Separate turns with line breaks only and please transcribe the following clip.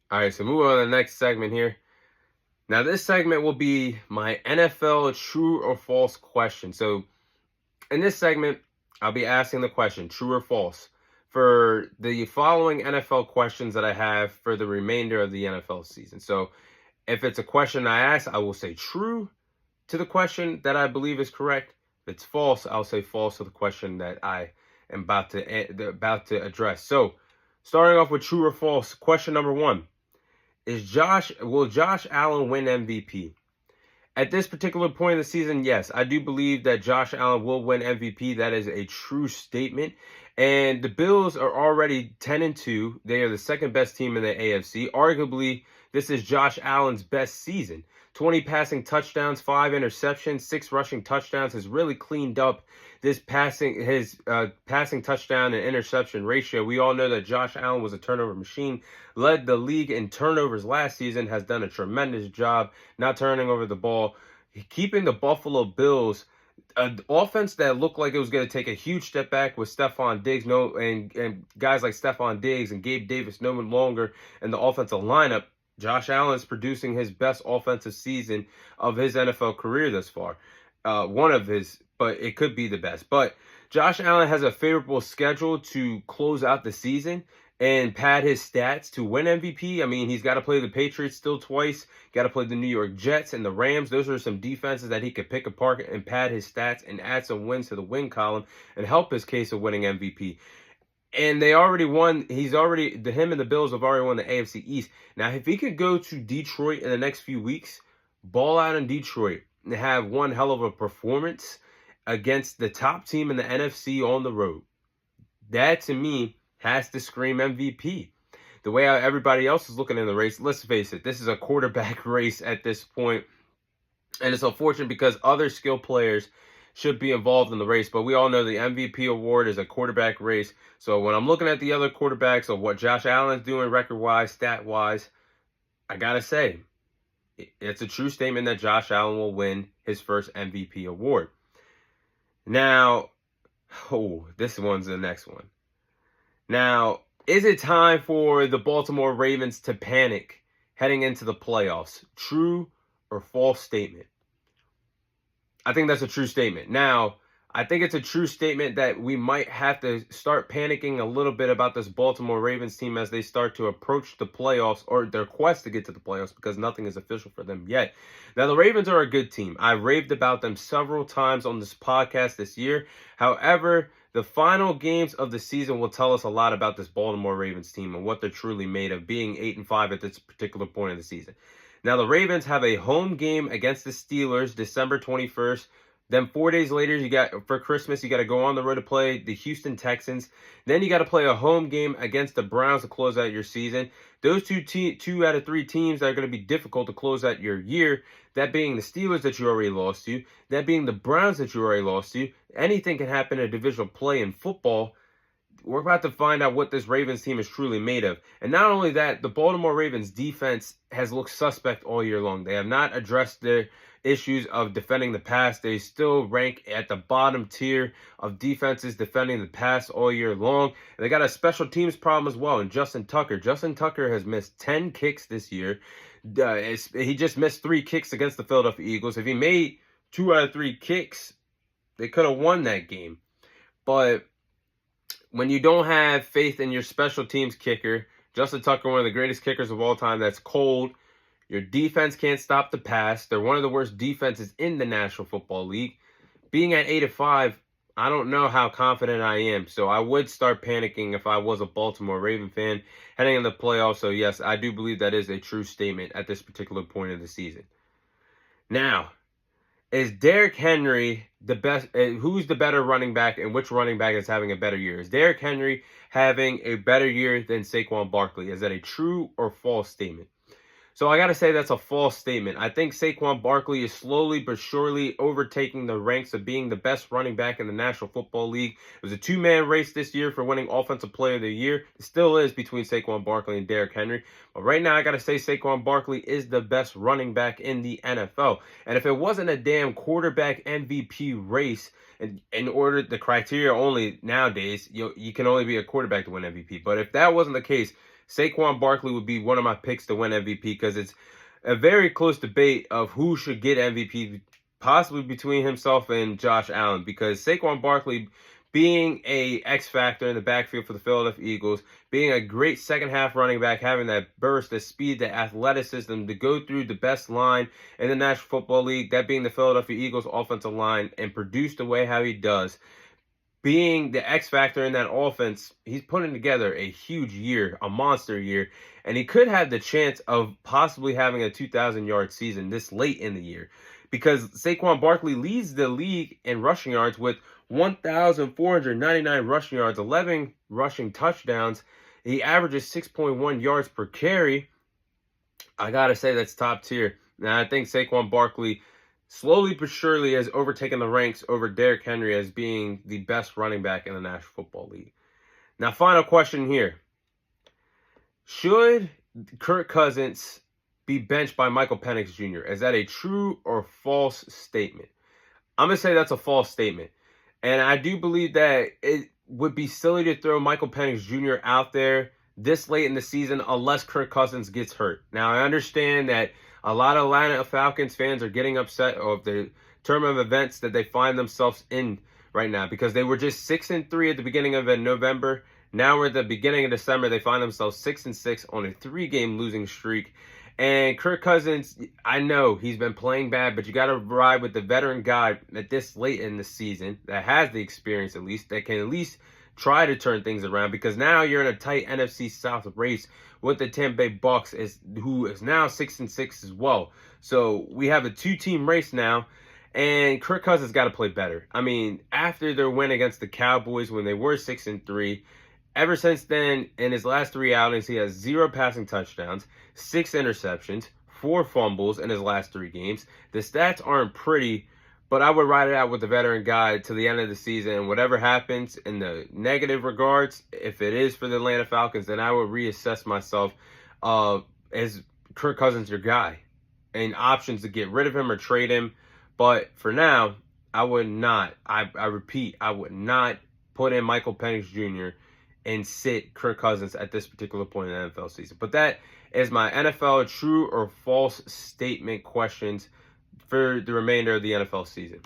All right, so moving on to the next segment here. Now, this segment will be my NFL true or false question. So, in this segment, I'll be asking the question true or false for the following NFL questions that I have for the remainder of the NFL season. So, if it's a question I ask, I will say true to the question that I believe is correct. If it's false, I'll say false to the question that I am about to address. So, starting off with true or false, question number one. Will Josh Allen win MVP? At this particular point in the season, yes, I do believe that Josh Allen will win MVP. That is a true statement. And the Bills are already 10-2. They are the second best team in the AFC. Arguably, this is Josh Allen's best season. 20 passing touchdowns, 5 interceptions, 6 rushing touchdowns, has really cleaned up his passing touchdown and interception ratio. We all know that Josh Allen was a turnover machine, led the league in turnovers last season, has done a tremendous job not turning over the ball, keeping the Buffalo Bills an offense that looked like it was going to take a huge step back with Stephon Diggs, and guys like Stephon Diggs and Gabe Davis no longer in the offensive lineup. Josh Allen is producing his best offensive season of his NFL career thus far. One of his, but it could be the best. But Josh Allen has a favorable schedule to close out the season and pad his stats to win MVP. I mean, he's got to play the Patriots still twice, got to play the New York Jets and the Rams. Those are some defenses that he could pick apart and pad his stats and add some wins to the win column and help his case of winning MVP. And they already won. Him and the Bills have already won the AFC East. Now, if he could go to Detroit in the next few weeks, ball out in Detroit, and have one hell of a performance against the top team in the NFC on the road, that to me has to scream MVP. The way everybody else is looking in the race, let's face it, this is a quarterback race at this point. And it's unfortunate because other skill players should be involved in the race. But we all know the MVP award is a quarterback race. So when I'm looking at the other quarterbacks of what Josh Allen's doing record-wise, stat-wise, I got to say, it's a true statement that Josh Allen will win his first MVP award. Now, this one's the next one. Now, is it time for the Baltimore Ravens to panic heading into the playoffs? True or false statement? I think that's a true statement. Now, I think it's a true statement that we might have to start panicking a little bit about this Baltimore Ravens team as they start to approach the playoffs or their quest to get to the playoffs because nothing is official for them yet. Now, the Ravens are a good team. I raved about them several times on this podcast this year. However, the final games of the season will tell us a lot about this Baltimore Ravens team and what they're truly made of, being 8-5 at this particular point of the season. Now, the Ravens have a home game against the Steelers December 21st. Then 4 days later, for Christmas, you got to go on the road to play the Houston Texans. Then you got to play a home game against the Browns to close out your season. Those two out of three teams that are going to be difficult to close out your year, that being the Steelers that you already lost to, that being the Browns that you already lost to. Anything can happen in a divisional play in football. We're about to find out what this Ravens team is truly made of. And not only that, the Baltimore Ravens defense has looked suspect all year long. They have not addressed their issues of defending the pass. They still rank at the bottom tier of defenses defending the pass all year long. And they got a special teams problem as well in Justin Tucker. Justin Tucker has missed 10 kicks this year. He just missed 3 kicks against the Philadelphia Eagles. If he made 2 out of 3 kicks, they could have won that game. But when you don't have faith in your special teams kicker, Justin Tucker, one of the greatest kickers of all time, that's cold. Your defense can't stop the pass. They're one of the worst defenses in the National Football League. Being at 8-5, I don't know how confident I am. So I would start panicking if I was a Baltimore Raven fan heading in the playoffs. So yes, I do believe that is a true statement at this particular point of the season. Now, is Derrick Henry the best? Who's the better running back, and which running back is having a better year? Is Derrick Henry having a better year than Saquon Barkley? Is that a true or false statement? So I got to say that's a false statement. I think Saquon Barkley is slowly but surely overtaking the ranks of being the best running back in the National Football League. It was a 2-man race this year for winning Offensive Player of the Year. It still is between Saquon Barkley and Derrick Henry. But right now I got to say Saquon Barkley is the best running back in the NFL. And if it wasn't a damn quarterback MVP race, in order, the criteria only nowadays, you can only be a quarterback to win MVP. But if that wasn't the case, Saquon Barkley would be one of my picks to win MVP because it's a very close debate of who should get MVP, possibly between himself and Josh Allen, because Saquon Barkley being a X factor in the backfield for the Philadelphia Eagles, being a great second half running back, having that burst, the speed, the athleticism to go through the best line in the National Football League, that being the Philadelphia Eagles offensive line, and produce the way how he does, being the X factor in that offense, he's putting together a huge year, a monster year, and he could have the chance of possibly having a 2,000-yard season this late in the year, because Saquon Barkley leads the league in rushing yards with 1,499 rushing yards, 11 rushing touchdowns. He averages 6.1 yards per carry. I got to say that's top tier. Now, I think Saquon Barkley slowly but surely has overtaken the ranks over Derrick Henry as being the best running back in the National Football League. Now, final question here. Should Kirk Cousins be benched by Michael Penix Jr.? Is that a true or false statement? I'm going to say that's a false statement. And I do believe that it would be silly to throw Michael Penix Jr. out there this late in the season unless Kirk Cousins gets hurt. Now, I understand that a lot of Atlanta Falcons fans are getting upset of the term of events that they find themselves in right now, because they were just 6-3 at the beginning of November. Now we're at the beginning of December. They find themselves 6-6 on a 3-game losing streak. And Kirk Cousins, I know he's been playing bad, but you got to ride with the veteran guy at this late in the season that has the experience, at least, that can at least try to turn things around, because now you're in a tight NFC South race with the Tampa Bay Bucks, who is now 6-6 as well. So we have a 2-team race now, and Kirk Cousins got to play better. I mean, after their win against the Cowboys when they were 6-3, ever since then, in his last 3 outings, he has 0 passing touchdowns, 6 interceptions, 4 fumbles in his last 3 games. The stats aren't pretty, but I would ride it out with the veteran guy to the end of the season. And whatever happens in the negative regards, if it is for the Atlanta Falcons, then I would reassess myself as Kirk Cousins your guy, and options to get rid of him or trade him. But for now, I would not. I repeat, I would not put in Michael Penix Jr. and sit Kirk Cousins at this particular point in the NFL season. But that is my NFL true or false statement questions for the remainder of the NFL season.